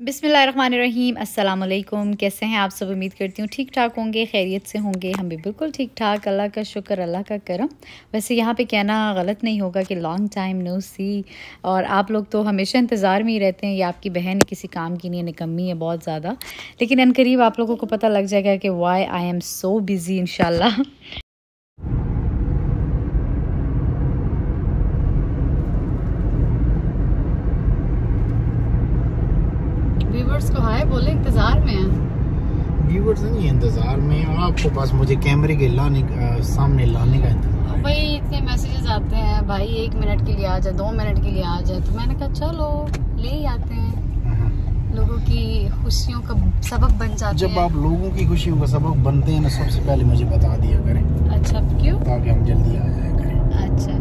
बिस्मिल्लाहिर्रहमानिर्रहीम, अस्सलाम वालेकुम। कैसे हैं आप सब? उम्मीद करती हूँ ठीक ठाक होंगे, खैरियत से होंगे। हम भी बिल्कुल ठीक ठाक, अल्लाह का शुक्र, अल्लाह का करम। वैसे यहाँ पे कहना गलत नहीं होगा कि लॉन्ग टाइम नो सी। और आप लोग तो हमेशा इंतज़ार में ही रहते हैं, ये आपकी बहन किसी काम की नहीं है, निकम्मी है बहुत ज़्यादा। लेकिन अनकरीब आप लोगों को पता लग जाएगा कि why I am so busy इंशाल्लाह। व्यूअर्स को हाय बोले, इंतजार में हैं। व्यूअर्स नहीं इंतजार में, आपको पास मुझे कैमरे के सामने लाने का इंतजार। भाई इतने मैसेजेस आते हैं, भाई 1 मिनट के लिए आ जाए, 2 मिनट के लिए आ जाए, तो मैंने कहा चलो ले ही आते हैं। लोगों की खुशियों का सबब बन जाते हैं। जब आप लोगों की खुशियों का सबब बनते हैं ना, सबसे पहले मुझे बता दिया करें। अच्छा, क्यों? ताकि हम जल्दी आ जाया करें। अच्छा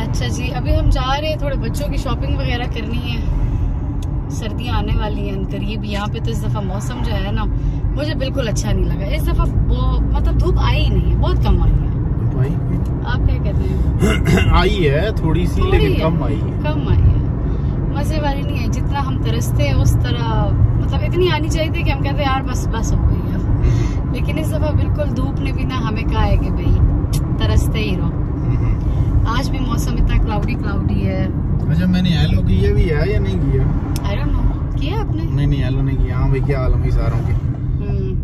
अच्छा जी। अभी हम जा रहे हैं, थोड़े बच्चों की शॉपिंग वगैरह करनी है। सर्दियाँ आने वाली हैं करीब। यहाँ पे तो इस दफ़ा मौसम जो है ना, मुझे बिल्कुल अच्छा नहीं लगा। इस दफ़ा मतलब धूप आई ही नहीं है, बहुत कम आई है। आप क्या कहते हैं? आई है थोड़ी सी, लेकिन कम आई है। कम आई है, मजे वाली नहीं है। जितना हम तरसते हैं उस तरह, मतलब इतनी आनी चाहिए थी कि हम कहते हैं यार बस हो गई है। लेकिन इस दफ़ा बिल्कुल धूप ने भी ना हमें कहा है कि भाई तरसते ही रहो। आज भी मौसम इतना क्लाउडी है। अच्छा, मैंने हेलो किया भी है या नहीं किया? आई डोंट नो, किया आपने? नहीं हेलो नहीं किया। हाँ भाई, क्या हाल है सारों के?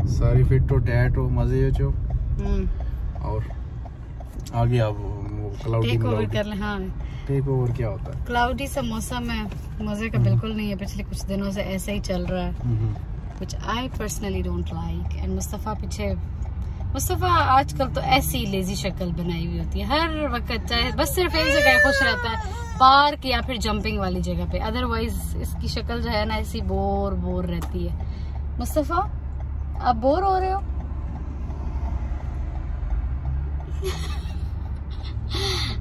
सारी फिट हो, टैट हो, मजे हो। और आगे आप क्लाउडी टेक ओवर कर ले। हाँ, टेक ओवर क्या होता है? क्लाउडी सा मौसम है, मजे का बिल्कुल नहीं है। पिछले कुछ दिनों से ऐसा ही चल रहा है, which I personally don't like। And Mustafa आजकल तो ऐसी लेजी शक्ल बनाई हुई होती है हर वक्त, चाहे बस सिर्फ एक जगह खुश रहता है, पार्क या फिर जंपिंग वाली जगह पे। अदरवाइज इसकी शक्ल जो है ना, ऐसी बोर रहती है। मुस्तफ़ा, आप बोर हो रहे हो?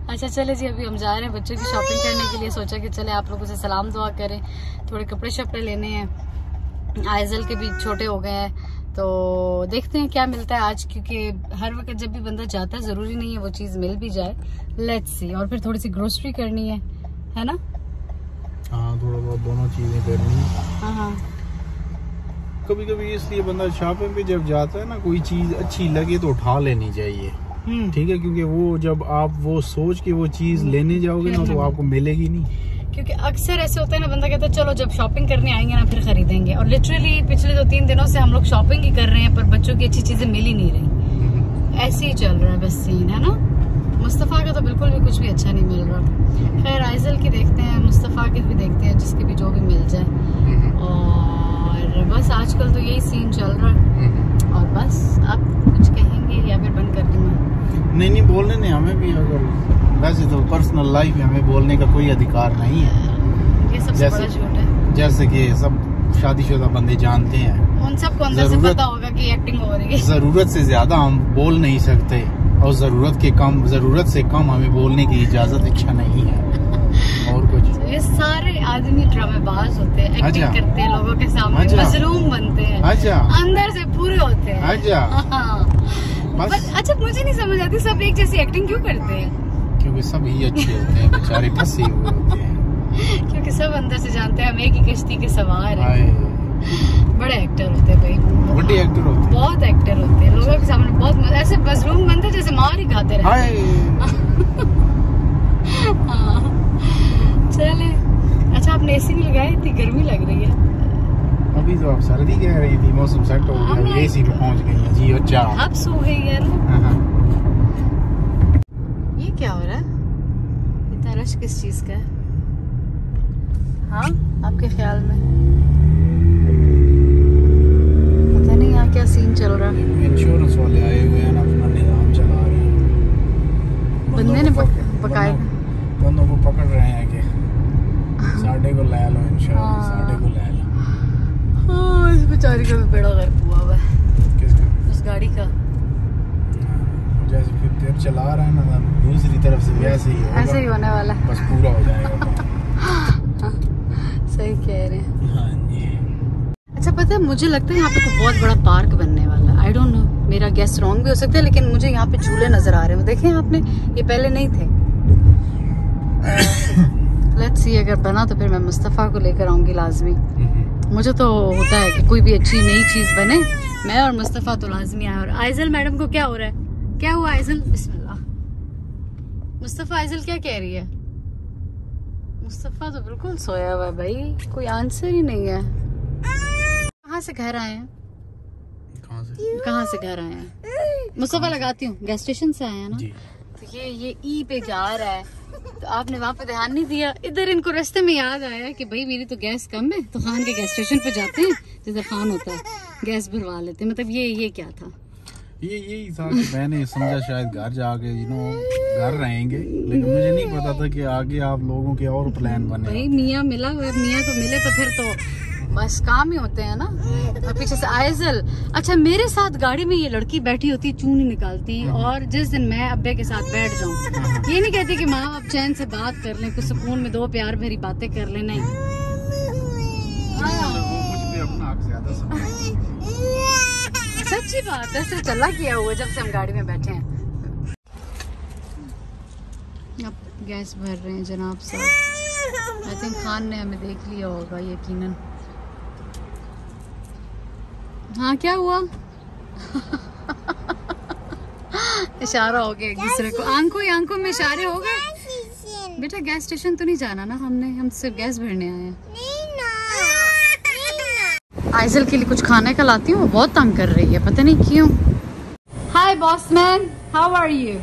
अच्छा चले जी, अभी हम जा रहे हैं बच्चों की शॉपिंग करने के लिए। सोचा कि चले आप लोगों से सलाम दुआ करें, थोड़े कपड़े शपड़े लेने हैं। आइजल के भी छोटे हो गए हैं, तो देखते हैं क्या मिलता है आज, क्योंकि हर वक्त जब भी बंदा जाता है जरूरी नहीं है वो चीज मिल भी जाए। Let's see. और फिर थोड़ी सी ग्रोसरी करनी है ना? हाँ, थोड़ा बहुत दोनों चीजें करनी है। हाँ। कभी कभी इसलिए बंदा शॉपिंग पे जब जाता है ना, कोई चीज अच्छी लगे तो उठा लेनी चाहिए, ठीक है? क्योंकि वो जब आप वो सोच के वो चीज लेने जाओगे ना, तो आपको मिलेगी नहीं। क्योंकि अक्सर ऐसे होता है ना, बंदा कहता है चलो जब शॉपिंग करने आएंगे ना फिर खरीदेंगे। और लिटरली पिछले 2-3 दिनों से हम लोग शॉपिंग ही कर रहे हैं, पर बच्चों की अच्छी चीजें मिल ही नहीं रही। ऐसे ही चल रहा है बस सीन, है ना? मुस्तफ़ा का तो बिल्कुल भी कुछ भी अच्छा नहीं मिल रहा। खैर आइजल की देखते हैं, मुस्तफ़ा की भी देखते हैं, जिसकी भी जो भी मिल जाए। और बस आजकल तो यही सीन चल रहा है। और बस आप कुछ कहेंगे या फिर बंद कर दूंगा? नहीं बोलने नहीं, हमें भी अगर वैसे तो पर्सनल लाइफ में हमें बोलने का कोई अधिकार नहीं है। ये सबसे बड़ा झूठ है। जैसे कि सब शादीशुदा बंदे जानते हैं, उन सबको अंदर से पता होगा कि एक्टिंग हो रही है। जरूरत से ज्यादा हम बोल नहीं सकते, और जरूरत से कम हमें बोलने की इजाजत इच्छा नहीं है। और कुछ ये सारे आदमी ड्रामेबाज होते हैं, एक्टिंग करते हैं, लोगों के सामने मजलूम बनते हैं, अंदर से पूरे होते हैं। अच्छा, मुझे नहीं समझ आती सब एक जैसी एक्टिंग क्यों करते हैं? क्योंकि सब ही अच्छे होते हैं, बेचारे फंसे हुए होते हैं। क्योंकि सब अंदर से जानते हैं हम एक ही कश्ती के सवार हैं। बड़े एक्टर होते हैं भाई, बड़े एक्टर होते हैं, बहुत एक्टर होते हैं। लोगों के सामने बहुत ऐसे मजलूम बनते हैं जैसे मार ही खाते रहते हैं। चले। अच्छा, आपने एसी नहीं लगाया? इतनी गर्मी लग रही है। अभी तो आप सर्दी कह रही थी, मौसम सेट हो गया, एसी पे पहुंच गई है जी। अच्छा, अब सो गई है ना? ये क्या हो रहा है? इतना रश किस चीज का है? हाँ, आपके ख्याल में पता नहीं यहाँ क्या सीन चल रहा है। इंश्योरेंस वाले आए हुए हैं, अपना निजाम चला रहे हैं। बंदे ने बकाया बंदों को पकड़ रहे हैं कि साढ़े को ले लो, इंश्योरेंस साढ़े को ले लो। हाँ, इस बेचारी का भी बेड़ा गर्क हुआ हुआ है। किसका? उस गाड़ी का। जैसे फिर चला रहा है ना, दूसरी तरफ से वैसे ही होगा, ऐसे ही होने वाला है, बस पूरा हो जाएगा। सही कह रहे हैं। हाँ जी। अच्छा, पता है मुझे लगता है यहाँ पे कोई बहुत बड़ा पार्क बनने वाला है। आई डोंट नो, मेरा गेस रॉन्ग भी हो सकता है, लेकिन मुझे यहाँ पे झूले नजर आ रहे हैं। देखें आपने, ये पहले नहीं थे। लेट्स सी, अगर बना तो फिर मैं मुस्तफ़ा को लेकर आऊंगी लाजमी। मुझे तो होता है कि कोई भी अच्छी नई चीज बने, मैं और मुस्तफ़ा तो लाजमी आए। और आइजल मैडम को क्या हो रहा है? क्या हुआ आइजल? बिस्मिल्लाह। मुस्तफ़ा आइजल क्या कह रही है? मुस्तफ़ा तो बिल्कुल सोया हुआ है भाई, कोई आंसर ही नहीं है। कहाँ से घर आए हैं? कहाँ से घर आए हैं? मुस्तफ़ा लगाती हूँ, गैस स्टेशन से आए हैं ना। तो ये ई पे जा रहा है, तो आपने वहाँ पे ध्यान नहीं दिया। इधर इनको रास्ते में याद आया कि भाई मेरी तो गैस कम है, तो खान के गैस स्टेशन पे जाते हैं, जिधर खान होता है गैस भरवा लेते हैं। मतलब ये क्या था? यही था कि मैंने समझा शायद घर जाके घर रहेंगे, लेकिन मुझे नहीं पता था कि आगे आप लोगों के और प्लान बने। भाई मियाँ मिला हुआ, मियाँ को मिले तो फिर तो बस काम ही होते हैं ना। और पीछे से आइजल, अच्छा मेरे साथ गाड़ी में ये लड़की बैठी होती, चूनी निकालती, और जिस दिन मैं अब्बे के साथ बैठ जाऊं, ये नहीं कहती कि माँ आप चैन से बात कर लें, कुछ सुकून में दो प्यार भरी बातें कर लें, नहीं। सच्ची बात है, सिर्फ चला किया हुआ जब से हम गाड़ी में बैठे हैं। अब गैस भर रहे हैं जनाब साहब। आई थिंक खान ने हमें देख लिया होगा यकीनन। हाँ क्या हुआ? इशारा हो गया एक दूसरे को, आंखों में इशारे हो गए। बेटा गैस स्टेशन तो नहीं जाना ना हमने, हम सिर्फ गैस भरने आए हैं। आइजल के लिए कुछ खाने का लाती हूँ, वो बहुत तंग कर रही है, पता नहीं क्यों। Hi boss man, how are you?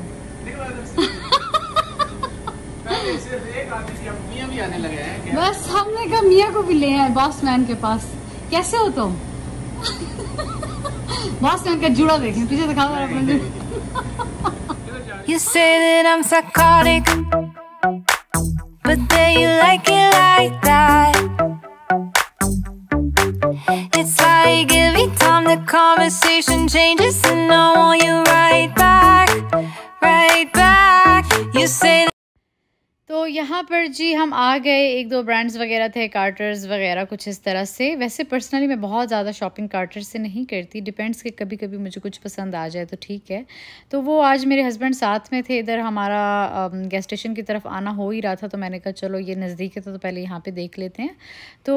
बस हमने कहा मियाँ को भी ले आए बॉस मैन के पास। कैसे हो तुम? बॉस मैन का जुड़ा देखें, पीछे दिखा दो अपने। You say that I'm psychotic, but then you like it like that. It's like every time the conversation changes, and I want you right back, right back. You say that. तो यहाँ पर जी हम आ गए, एक दो ब्रांड्स वगैरह थे, कार्टर्स वगैरह कुछ इस तरह से। वैसे पर्सनली मैं बहुत ज़्यादा शॉपिंग कार्टर से नहीं करती, डिपेंड्स कि कभी कभी मुझे कुछ पसंद आ जाए तो ठीक है। तो वो आज मेरे हस्बैंड साथ में थे, इधर हमारा गैस स्टेशन की तरफ आना हो ही रहा था, तो मैंने कहा चलो ये नज़दीक है तो पहले यहाँ पर देख लेते हैं। तो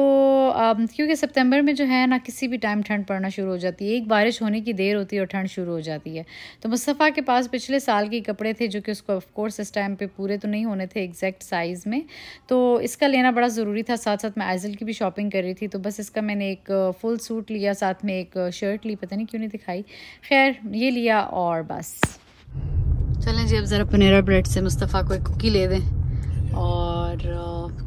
क्योंकि सितंबर में जो है ना किसी भी टाइम ठंड पड़ना शुरू हो जाती है, एक बारिश होने की देर होती है और ठंड शुरू हो जाती है। तो मुस्तफ़ा के पास पिछले साल के कपड़े थे जो कि उसको ऑफकोर्स इस टाइम पर पूरे तो नहीं होने थे एग्जैक्ट साइज़ में, तो इसका लेना बड़ा ज़रूरी था। साथ साथ मैं आइजल की भी शॉपिंग कर रही थी, तो बस इसका मैंने एक फुल सूट लिया, साथ में एक शर्ट ली, पता नहीं क्यों नहीं दिखाई, खैर ये लिया और बस। चलें जी अब ज़रा पनेरा ब्रेड से मुस्तफ़ा को एक कुकी ले दें। और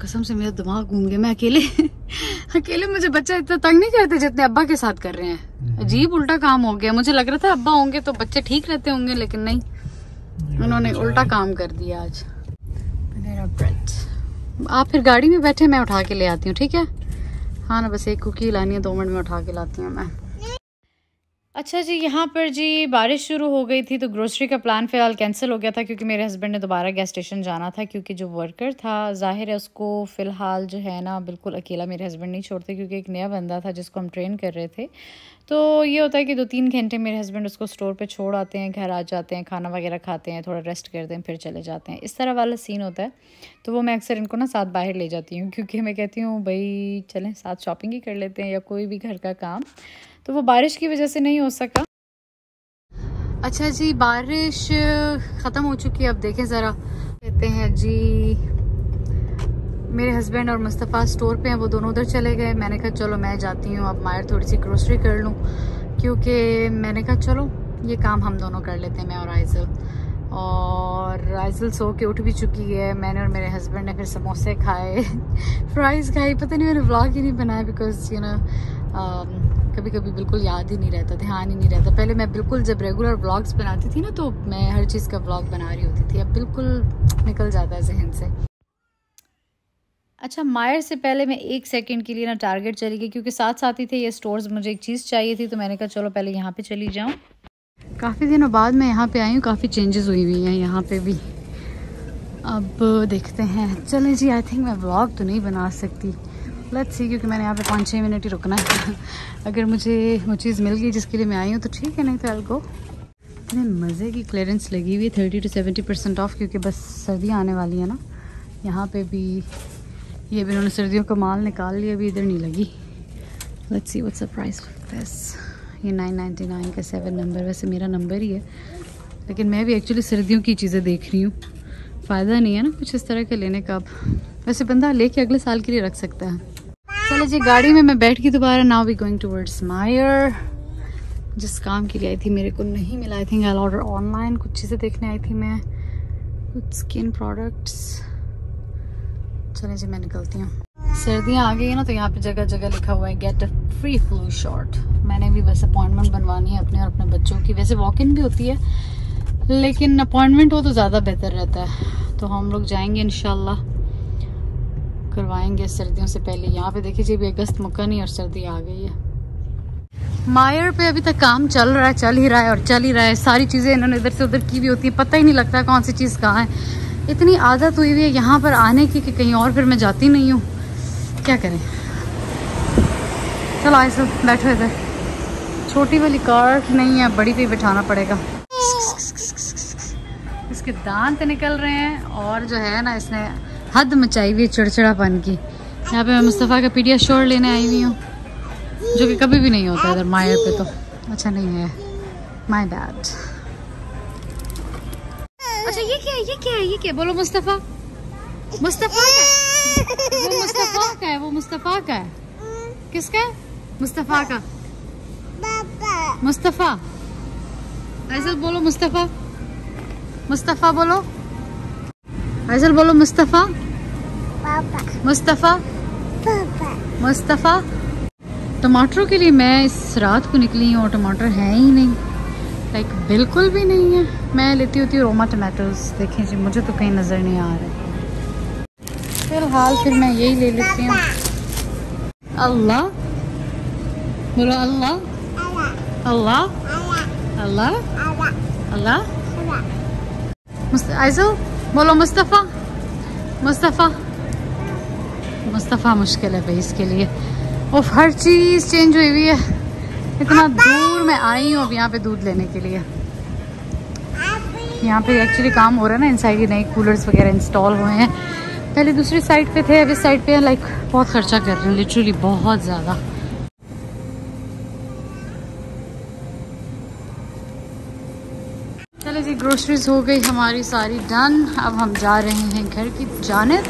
कसम से मेरा दिमाग घूम गया, मैं अकेले मुझे बच्चा इतना तंग नहीं करते जितने अब्बा के साथ कर रहे हैं। अजीब उल्टा काम हो गया, मुझे लग रहा था अब्बा होंगे तो बच्चे ठीक रहते होंगे, लेकिन नहीं, उन्होंने उल्टा काम कर दिया आज। ब्रेड आप फिर गाड़ी में बैठे, मैं उठा के ले आती हूँ, ठीक है? हाँ ना, बस एक कुकी लानी है, 2 मिनट में उठा के लाती हूँ मैं। अच्छा जी, यहाँ पर जी बारिश शुरू हो गई थी, तो ग्रोसरी का प्लान फ़िलहाल कैंसिल हो गया था, क्योंकि मेरे हस्बैंड ने दोबारा गैस स्टेशन जाना था, क्योंकि जो वर्कर था ज़ाहिर है उसको फ़िलहाल जो है ना बिल्कुल अकेला मेरे हस्बैंड नहीं छोड़ते, क्योंकि एक नया बंदा था जिसको हम ट्रेन कर रहे थे। तो ये होता है कि 2-3 घंटे मेरे हस्बैंड उसको स्टोर पे छोड़ आते हैं, घर आ जाते हैं, खाना वगैरह खाते हैं, थोड़ा रेस्ट करते हैं, फिर चले जाते हैं, इस तरह वाला सीन होता है। तो वो मैं अक्सर इनको ना साथ बाहर ले जाती हूँ, क्योंकि मैं कहती हूँ भाई चलें साथ शॉपिंग ही कर लेते हैं या कोई भी घर का काम। तो वो बारिश की वजह से नहीं हो सका। अच्छा जी, बारिश ख़त्म हो चुकी है, अब देखें ज़रा। कहते हैं जी मेरे हस्बैंड और मुस्तफ़ा स्टोर पे हैं, वो दोनों उधर चले गए। मैंने कहा चलो मैं जाती हूँ, अब मायर थोड़ी सी ग्रोसरी कर लूँ, क्योंकि मैंने कहा चलो ये काम हम दोनों कर लेते हैं, मैं और आइजल। और आइजल सो के उठ भी चुकी है। मैंने और मेरे हस्बैंड ने फिर समोसे खाए, फ्राइज़ खाई, पता नहीं मैंने व्लॉग ही नहीं बनाया, बिकॉज यू नो कभी कभी बिल्कुल याद ही नहीं रहता, ध्यान ही नहीं रहता। पहले मैं बिल्कुल जब रेगुलर व्लॉग्स बनाती थी ना, तो मैं हर चीज़ का व्लॉग बना रही होती थी, अब बिल्कुल निकल जाता है जहन से। अच्छा, मायर से पहले मैं 1 सेकंड के लिए ना टारगेट चली गई, क्योंकि साथ साथ ही थे ये स्टोर्स, मुझे एक चीज़ चाहिए थी, तो मैंने कहा चलो पहले यहाँ पे चली जाऊँ। काफ़ी दिनों बाद मैं यहाँ पे आई हूँ, काफ़ी चेंजेस हुई हुई हैं यहाँ पे भी। अब देखते हैं, चलें जी। आई थिंक मैं व्लॉग तो नहीं बना सकती, लेट्स सी, क्योंकि मैंने यहाँ पे 5-6 मिनट ही रुकना है। अगर मुझे वो चीज़ मिल गई जिसके लिए मैं आई हूँ तो ठीक है, नहीं तो आई गो। इतने मज़े की क्लियरेंस लगी हुई है, 30 to 70% ऑफ, क्योंकि बस सर्दियाँ आने वाली हैं ना। यहाँ पे भी ये भी उन्होंने सर्दियों का माल निकाल लिया, अभी इधर नहीं लगी। Let's see what's the price of this. ये 999 का 7 नंबर, वैसे मेरा नंबर ही है, लेकिन मैं भी एक्चुअली सर्दियों की चीज़ें देख रही हूँ। फ़ायदा नहीं है ना कुछ इस तरह के लेने का। अब वैसे बंदा लेके अगले साल के लिए रख सकता है। चलो जी, गाड़ी में मैं बैठ गई दोबारा। नाउ वी गोइंग टूवर्ड्स मायर। जिस काम के लिए आई थी मेरे को नहीं मिला। I think I order online. कुछ चीज़ें देखने आई थी मैं, कुछ स्किन प्रोडक्ट्स। चलें जी, मैं निकलती हूँ। सर्दियाँ आ गई है ना, तो यहाँ पे जगह जगह लिखा हुआ है get a free flu shot. मैंने भी बस अपॉइंटमेंट बनवानी है अपने और अपने बच्चों की। वैसे वॉक इन भी होती है, लेकिन अपॉइंटमेंट हो तो ज़्यादा बेहतर रहता है। तो हम लोग जाएंगे इंशाल्लाह, करवाएंगे सर्दियों से पहले। यहाँ पे देखिए जी, अभी अगस्त मुक्का नहीं और सर्दी आ गई है। मायर पे अभी तक काम चल रहा है, चल ही रहा है और चल ही रहा है। सारी चीज़ें इन्होंने इधर से उधर की भी होती है, पता ही नहीं लगता कौन सी चीज़ कहाँ है। इतनी आदत हुई हुई है यहाँ पर आने की कि कहीं और फिर मैं जाती नहीं हूँ। क्या करें। चलो आए सब बैठो इधर। छोटी वाली कार्ट नहीं है, बड़ी पे बिठाना पड़ेगा। इसके दांत निकल रहे हैं और जो है ना, इसने हद मचाई हुई है चिड़चिड़ापन की। यहाँ पे मैं मुस्तफ़ा का पीडियाश्योर लेने आई हुई हूँ, जो कि कभी भी नहीं होता इधर मायर पे। तो अच्छा नहीं है, माय बैड। अच्छा ये क्या है, ये क्या है, ये क्या है? बोलो मुस्तफ़ा। मुस्तफ़ा का वो, मुस्तफ़ा का है वो, मुस्तफ़ा का है। किसका है? मुस्तफ़ा का। मुस्तफ़ा। ऐसा बोलो मुस्तफ़ा। मुस्तफ़ा बोलो। ऐसा बोलो मुस्तफ़ा। मुस्तफ़ा। मुस्तफ़ा। टमाटरों के लिए मैं इस रात को निकली हूँ और टमाटर है ही नहीं, लाइक बिल्कुल भी नहीं है। मैं लेती होती हूँ रोमा टमाटोज। देखें जी, मुझे तो कहीं नज़र नहीं आ रहा। फिलहाल फिर मैं यही ले लेती हूँ। अल्लाह बोलो। अल्लाह अल्लाह अल्लाह अल्लाह। आइज़ो बोलो मुस्तफ़ा। मुस्तफ़ा। मुस्तफ़ा मुश्किल है भाई इसके लिए। और हर चीज़ चेंज हुई हुई है। इतना दूर मैं आई हूँ अब यहाँ पे दूध लेने के लिए। यहाँ पे एक्चुअली काम हो रहा है ना, इनसाइड ही नए कूलर्स वगैरह इंस्टॉल हुए हैं। पहले दूसरी साइड पे थे, अब इस साइड पे लाइक बहुत खर्चा कर रहे हैं, लिटरली बहुत ज़्यादा। चलो जी, ग्रोसरीज हो गई हमारी सारी डन। अब हम जा रहे हैं घर की जानिब।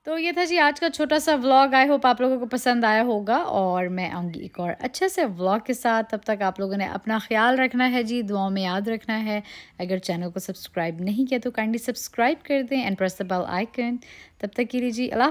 तो ये था जी आज का छोटा सा व्लॉग। आई होप आप लोगों को पसंद आया होगा और मैं आऊँगी एक और अच्छे से व्लॉग के साथ। तब तक आप लोगों ने अपना ख्याल रखना है जी, दुआओं में याद रखना है। अगर चैनल को सब्सक्राइब नहीं किया तो काइंडली सब्सक्राइब कर दें and press the bell icon. तब तक के लिए जी अल्लाह।